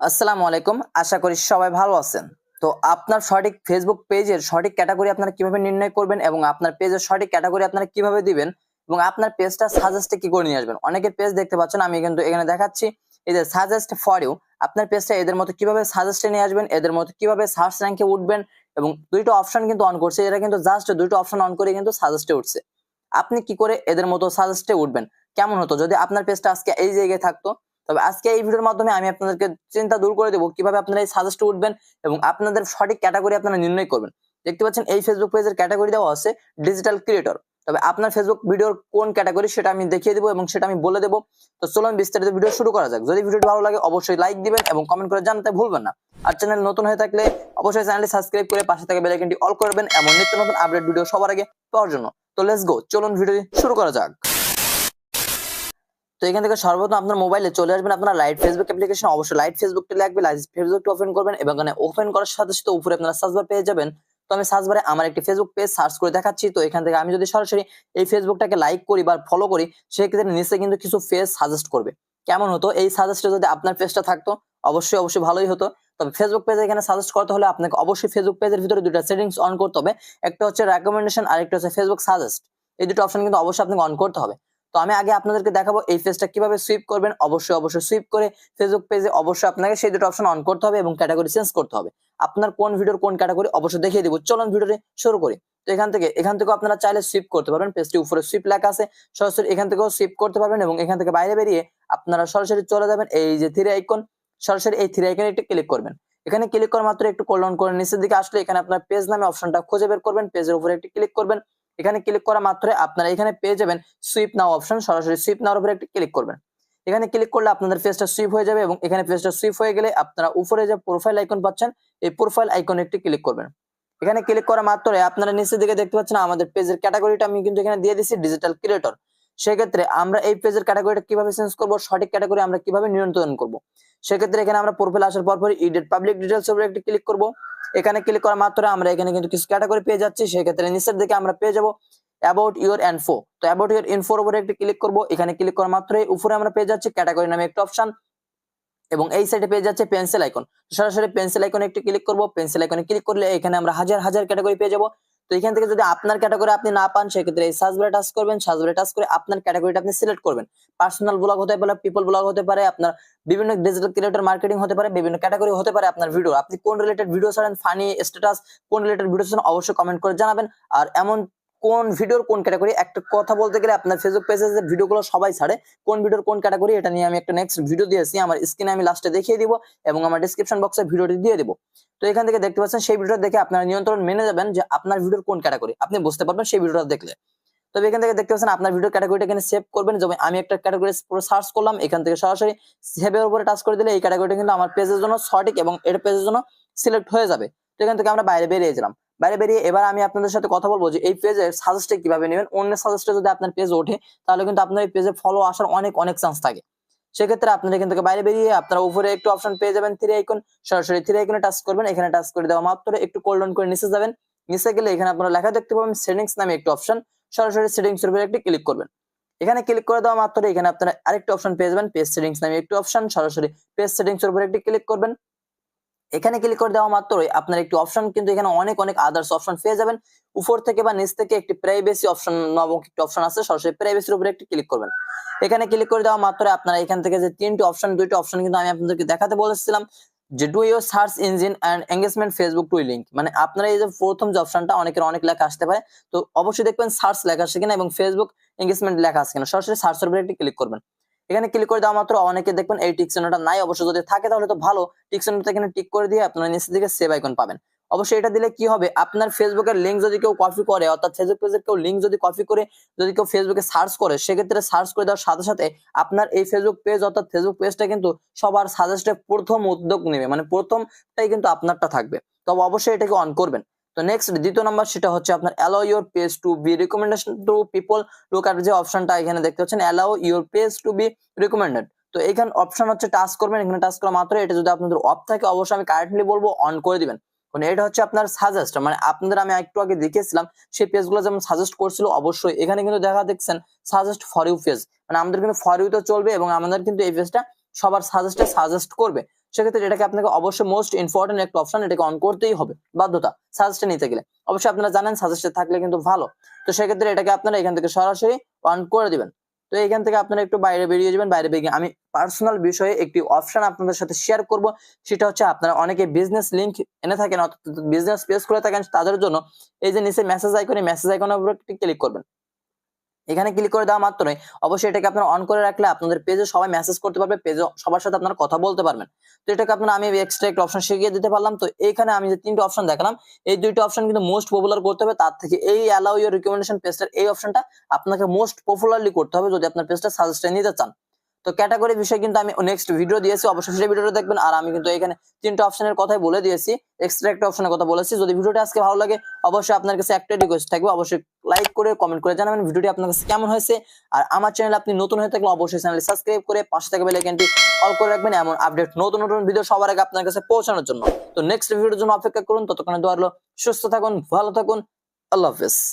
আসসালামু আলাইকুম। আশা করি সবাই ভালো আছেন। তো আপনার সঠিক ফেসবুক পেজের সঠিক ক্যাটেগরি আপনারা কিভাবে নির্ণয় করবেন এবং আপনার পেজের সঠিক ক্যাটেগরি আপনারা কিভাবে দিবেন এবং আপনার পেজটা সাজেস্টে কি করে নিয়ে আসবেন। অনেকের পেজ দেখতে পাচ্ছেন, আমি কিন্তু এখানে দেখাচ্ছি এই যে সাজেস্ট ফর ইউ। আপনার পেজটা এদের মতো কিভাবে সাজেস্টে নিয়ে আসবেন, এদের মতো কিভাবে সার্চ র‍্যাঙ্কে উঠবেন এবং দুইটা অপশন কিন্তু অন করছে। এরা কিন্তু জাস্ট দুইটা অপশন অন করে কিন্তু সাজেস্টে উঠছে। আপনি কি করে এদের মতো সাজেস্টে উঠবেন? কেমন হতো যদি আপনার পেজটা আজকে এই জায়গায় থাকতো? তবে আজকে এই ভিডিওর মাধ্যমে আমি আপনাদেরকে চিন্তা দূর করে দেব কিভাবে আপনারা এই সাজেস্টে উঠবেন এবং আপনাদের সঠিক ক্যাটেগরি আপনারা নির্ণয় করবেন। দেখতে পাচ্ছেন এই ফেসবুক পেজের ক্যাটেগরি দেওয়া আছে ডিজিটাল ক্রিয়েটর। তবে আপনার ফেসবুক ভিডিওর কোন ক্যাটেগরি সেটা আমি দেখিয়ে দেব এবং সেটা আমি বলে দেব। তো চলুন বিস্তারিত ভিডিও শুরু করা যাক। যদি ভিডিওটি ভালো লাগে অবশ্যই লাইক দিবেন এবং কমেন্ট করে জানাতে ভুলবেন না। আর চ্যানেল নতুন হয়ে থাকলে অবশ্যই চ্যানেলটি সাবস্ক্রাইব করে পাশে থাকা বেল আইকনটি অল করবেন এমন নিত্য নতুন আপডেট ভিডিও সবার আগে পাওয়ার জন্য। তো লেটস গো, চলুন ভিডিওটি শুরু করা যাক। তো এখান থেকে সর্বপ্রথম আপনার মোবাইলে চলে আসবেন আপনার লাইট ফেসবুক অ্যাপ্লিকেশন। অবশ্যই লাইট ফেসবুকটা লাগবে। লাইট ফেসবুকটা ওপেন করবেন এবং এখানে ওপেন করার সাথে সাথে উপরে আপনারা সার্চ বার পেয়ে যাবেন। তো আমি সার্চ বারে আমার একটি ফেসবুক পেজ সার্চ করে দেখাচ্ছি। তো এখান থেকে আমি যদি সরাসরি এই ফেসবুকটাকে লাইক করি বা ফলো করি, সেক্ষেত্রে নিচে কিন্তু কিছু পেজ সাজেস্ট করবে। কেমন হতো এই সাজেস্টে যদি আপনার পেজটা থাকতো? অবশ্যই ভালোই হতো। তবে ফেসবুক পেজে এখানে সাজেস্ট করতে হলে আপনাকে অবশ্যই ফেসবুক পেজের ভিতরে দুটো সেটিংস অন করতে হবে। একটা হচ্ছে রেকমেন্ডেশন আর একটা হচ্ছে ফেসবুক সাজেস্ট। এই দুটো অপশন কিন্তু অবশ্যই আপনাকে অন করতে হবে। তো আমি আগে আপনাদেরকে দেখাবো এই পেজটা কিভাবে সুইপ করবেন। অবশ্যই সুইপ করে ফেসবুক পেজে অবশ্যই আপনাকে সেই দুটো অপশন অন করতে হবে এবং ক্যাটাগরি চেঞ্জ করতে হবে। আপনার কোন ভিডিওর কোন ক্যাটাগরি অবশ্যই দেখিয়ে দিব। চলুন ভিডিওটি শুরু করি। তো এখান থেকে আপনারা চাইলে সুইপ করতে পারবেন। পেজটি উপরে সুইপ লেখা আছে, সরাসরি এখান থেকেও সুইপ করতে পারবেন এবং এখান থেকে বাইরে বেরিয়ে আপনারা সরাসরি চলে যাবেন এই যে থ্রি আইকন, সরাসরি এই থ্রি আইকনে একটু ক্লিক করবেন। এখানে ক্লিক করা মাত্র একটু কোলন করে নিচের দিকে আসলে এখানে আপনার পেজ নামে অপশনটা খুঁজে বের করবেন। পেজের উপরে একটু ক্লিক করবেন। এখানে ক্লিক করা মাত্রই আপনারা এখানে পেয়ে যাবেন সুইপ নাও অপশন। সরাসরি সুইপ নাওর উপরে একটু ক্লিক করবেন। এখানে ক্লিক করলে আপনাদের পেজটা সুইপ হয়ে যাবে এবং এখানে পেজটা সুইপ হয়ে গেলে আপনারা উপরে যে প্রোফাইল আইকন পাচ্ছেন, এই প্রোফাইল আইকনে একটু ক্লিক করবেন। এখানে ক্লিক করা মাত্রই আপনারা নিচের দিকে দেখতে পাচ্ছেন আমাদের পেজের ক্যাটাগরিটা আমি কিন্তু এখানে দিয়ে দিয়েছি ডিজিটাল ক্রিয়েটর। সেক্ষেত্রে আমরা এই পেজের ক্যাটাগরিটা কিভাবে চেঞ্জ করব, সঠিক ক্যাটাগরি আমরা কিভাবে নিয়ন্ত্রণ করব, সেক্ষেত্রে এখানে আমরা প্রোফাইল আসার পর এডিট পাবলিক ডিটেইলস উপরে একটু ক্লিক করব। এখানে ক্লিক করা মাত্র আমরা এখানে কিন্তু কিছু ক্যাটাগরি পেয়ে যাচ্ছি। সেক্ষেত্রে নিচের দিকে আমরা পেয়ে যাব অ্যাবাউট ইউর ইনফো। তো অ্যাবাউট ইউর ইনফোর উপরে একটু ক্লিক করব। এখানে ক্লিক করা মাত্রই উপরে আমরা পেয়ে যাচ্ছি ক্যাটাগরি নামে একটা অপশন এবং এই সাইডে পেয়ে যাচ্ছে পেন্সিল আইকন। সরাসরি পেন্সিল আইকনে একটু ক্লিক করব। পেন্সিল আইকনে ক্লিক করলে এখানে আমরা হাজার ক্যাটাগরি পেয়ে যাব। তো এখান থেকে যদি আপনার ক্যাটাগরি আপনি না পান, সেক্ষেত্রে এই সার্চ বারে টাচ করবেন। সার্চ বারে টাচ করে আপনার ক্যাটাগরিটা আপনি সিলেক্ট করবেন। পার্সোনাল ব্লগ হতে পারে, পিপল ব্লগ হতে পারে, আপনার বিভিন্ন ডিজিটাল ক্রিয়েটর মার্কেটিং হতে পারে, বিভিন্ন ক্যাটাগরি হতে পারে আপনার ভিডিও। আপনি কোন রিলেটেড ভিডিও ছাড়েন, ফানি, স্ট্যাটাস, কোন রিলেটেড ভিডিও ছাড়েন অবশ্যই কমেন্ট করে জানাবেন। আর এমন কোন ভিডিওর কোন ক্যাটাগরি, একটা কথা বলতে গেলে আপনার ফেসবুক পেজে যে ভিডিওগুলো সবাই ছাড়ে, কোন ভিডিওর কোন ক্যাটাগরি, এটা নিয়ে আমি একটা নেক্সট ভিডিও দিয়েছি। আমার স্ক্রিনে আমি লাস্টে দেখিয়ে দিব এবং আমার ডেসক্রিপশন বক্সে ভিডিওটি দিয়ে দিব। তো এখান থেকে দেখতে পাচ্ছেন সেই ভিডিওটা দেখে আপনারা নিয়ন্ত্রণ মেনে যাবেন যে আপনার ভিডিওর কোন ক্যাটাগরি, আপনি বুঝতে পারবেন সেই ভিডিওটা দেখলে। তবে এখান থেকে দেখতে পাচ্ছেন আপনার ভিডিও ক্যাটাগরিটা এখানে সেভ করবেন। যেমন আমি একটা ক্যাটাগরি পুরো সার্চ করলাম, এখান থেকে সরাসরি সেভের উপরে টাচ করে দিলে এই ক্যাটাগরিটা কিন্তু আমার পেজের জন্য সঠিক এবং এর পেজের জন্য সিলেক্ট হয়ে যাবে। তো এখান থেকে আমরা বাইরে বেরিয়ে গেলাম। বাইরে বেরিয়ে এবার আমি আপনাদের সাথে কথা বলবো যে এই পেজের সাজেস্টে কিভাবে নেবেন। অন্য সাজেস্টে যদি আপনার পেজ ওঠে, তাহলে কিন্তু আপনার এই পেজে ফলো আসার অনেক চান্স থাকে। সেক্ষেত্রে আপনারা এখান থেকে বাইরে বেরিয়ে আপনারা উপরে একটু অপশন পেয়ে যাবেন থ্রি আইকন। সরাসরি থ্রি আইকনে টাচ করবেন। এখানে টাচ করে দেওয়া মাত্র একটু কোলন করে নিচে যাবেন। নিচে গেলে এখানে আপনারা লেখা দেখতে পাবেন সেটিংস নামে একটি অপশন। সরাসরি সেটিংস এর উপরে একটু ক্লিক করবেন। এখানে ক্লিক করে দেওয়া মাত্র এখানে আপনারা আরেকটা অপশন পেয়ে যাবেন পেজ সেটিংস নামে একটি অপশন। সরাসরি পেজ সেটিংস এর উপরে একটু ক্লিক করবেন। এখানে ক্লিক করে দেওয়া মাত্রই আপনার একটি অপশন কিন্তু এখানে অনেক আদার্স অপশন পেয়ে যাবেন। উপর থেকে বা নিচ থেকে একটি প্রাইভেসি অপশন নামক একটি অপশন আছে, সরাসরি প্রাইভেসির উপরে একটু ক্লিক করবেন। এখানে ক্লিক করে দেওয়া মাত্র আপনারা এখান থেকে যে তিনটি অপশন, দুইটি অপশন কিন্তু আমি আপনাদেরকে দেখাতে বলেছিলাম যে do your search engine and engagement Facebook to link. মানে আপনারা এই যে প্রথম যে অপশনটা, অনেকের অনেক লেখা আসতে পারে, তো অবশ্যই দেখবেন সার্চ লেখা আছে কিনা এবং ফেসবুক এঙ্গেজমেন্ট লেখা আছে কিনা। সরাসরি সার্চের উপরে একটু ক্লিক করবেন। এখানে ক্লিক করে দেওয়া মাত্র অনেকে দেখবেন এই টিক চিহ্নটা নাই। অবশ্যই যদি থাকে তাহলে তো ভালো। টিক চিহ্নটা এখানে টিক করে দিয়ে আপনারা নিচের দিকে সেভ আইকন পাবেন। অবশ্যই এটা দিলে কি হবে, আপনার ফেসবুকের লিংক যদি কেউ কপি করে, অর্থাৎ ফেসবুক পেজের কেউ লিংক যদি কপি করে যদি কেউ ফেসবুকে সার্চ করে, সেক্ষেত্রে সার্চ করে দেওয়ার সাথে সাথে আপনার এই ফেসবুক পেজ অর্থাৎ ফেসবুক পেজটা কিন্তু সবার সাজেস্টে প্রথম উদ্যোগ নেবে, মানে প্রথমটাই কিন্তু আপনারটা থাকবে। তবে অবশ্যই এটাকে অন করবেন। তো নেক্সট দ্বিতীয় নাম্বার সেটা হচ্ছে আপনার allow your page to be recommendation to people look at, যে অপশনটা এখানে দেখতে পাচ্ছেন allow your page to be recommended. তো এখানে অপশন হচ্ছে টাচ করবেন। এখানে টাচ করা মাত্র এটা যদি আপনাদের অফ থাকে, অবশ্যই আমি কারেন্টলি বলবো অন করে দিবেন। কারণ এটা হচ্ছে আপনার সাজেস্ট, মানে আপনাদের আমি একটু আগে দেখিয়েছিলাম সেই পেজগুলো যেমন সাজেস্ট করছিল, অবশ্যই এখানে কিন্তু দেখা দেখছেন সাজেস্ট ফর ইউ পেজ, মানে আমাদের কিন্তু ফর ইউ তো চলবে এবং আমাদের কিন্তু এই পেজটা সবার সাজেস্টে সাজেস্ট করবে। সেক্ষেত্রে এটাকে আপনাকে অবশ্যই মোস্ট ইম্পর্টেন্ট একটা অপশন, এটাকে অন করতেই হবে বাধ্যতা সাজেস্টে নিতে গেলে। অবশ্যই আপনারা জানেন সাজেস্টে থাকলে কিন্তু ভালো। তো সেক্ষেত্রে এটাকে আপনারা এখান থেকে সরাসরি অন করে দিবেন। তো এখান থেকে আপনারা একটু বাইরে বেরিয়ে যাবেন। বাইরে বেরিয়ে আমি পার্সোনাল বিষয়ে একটি অপশন আপনাদের সাথে শেয়ার করব। সেটা হচ্ছে আপনারা অনেকে বিজনেস লিংক এনে থাকেন অর্থাৎ বিজনেস পেজ করে থাকেন, তাদের জন্য এই যে নিচে মেসেজ আইকনের উপর ক্লিক করবেন। এখানে ক্লিক করে দেওয়া মাত্রই অবশ্যই এটাকে আপনারা অন করে রাখলে আপনাদের পেজে সবাই মেসেজ করতে পারবে, পেজে সবার সাথে আপনারা কথা বলতে পারবেন। তো এটাকে আপনারা আমি এক্সট্রা একটা অপশন শিখিয়ে দিতে পারলাম। তো এইখানে আমি যে তিনটা অপশন দেখালাম, এই দুইটা অপশন কিন্তু মোস্ট পপুলার করতে হবে। তার থেকে এই অ্যালাউ ইউর রিকমেন্ডেশন পেজটার এই অপশনটা আপনাকে মোস্ট পপুলারলি করতে হবে যদি আপনার পেজটা সাজেস্টে নিতে চান। তো ক্যাটাগরি বিষয় কিন্তু আমি নেক্সট ভিডিও দিয়েছি, অবশ্যই সেই ভিডিওটা দেখবেন। আর আমি কিন্তু এখানে তিনটা অপশনের কথাই বলে দিয়েছি, এক্সট্রা একটা অপশনের কথা বলেছি। যদি ভিডিওটা আজকে ভালো লাগে অবশ্যই আপনার কাছে একটা রিকোয়েস্ট থাকবে, অবশ্যই লাইক করে কমেন্ট করে জানাবেন ভিডিওটি আপনার কাছে কেমন হয়েছে। আর আমার চ্যানেল আপনি নতুন হয়ে থাকলে অবশ্যই চ্যানেল সাবস্ক্রাইব করে পাশে থাকা বেল আইকনটি অল করে রাখবেন, এমন আপডেট নতুন নতুন ভিডিও সবার আগে আপনার কাছে পৌঁছানোর জন্য। তো নেক্সট ভিডিওর জন্য অপেক্ষা করুন, ততক্ষণে দোয়া রইলো সুস্থ থাকুন, ভালো থাকুন, আল্লাহ হাফেজ।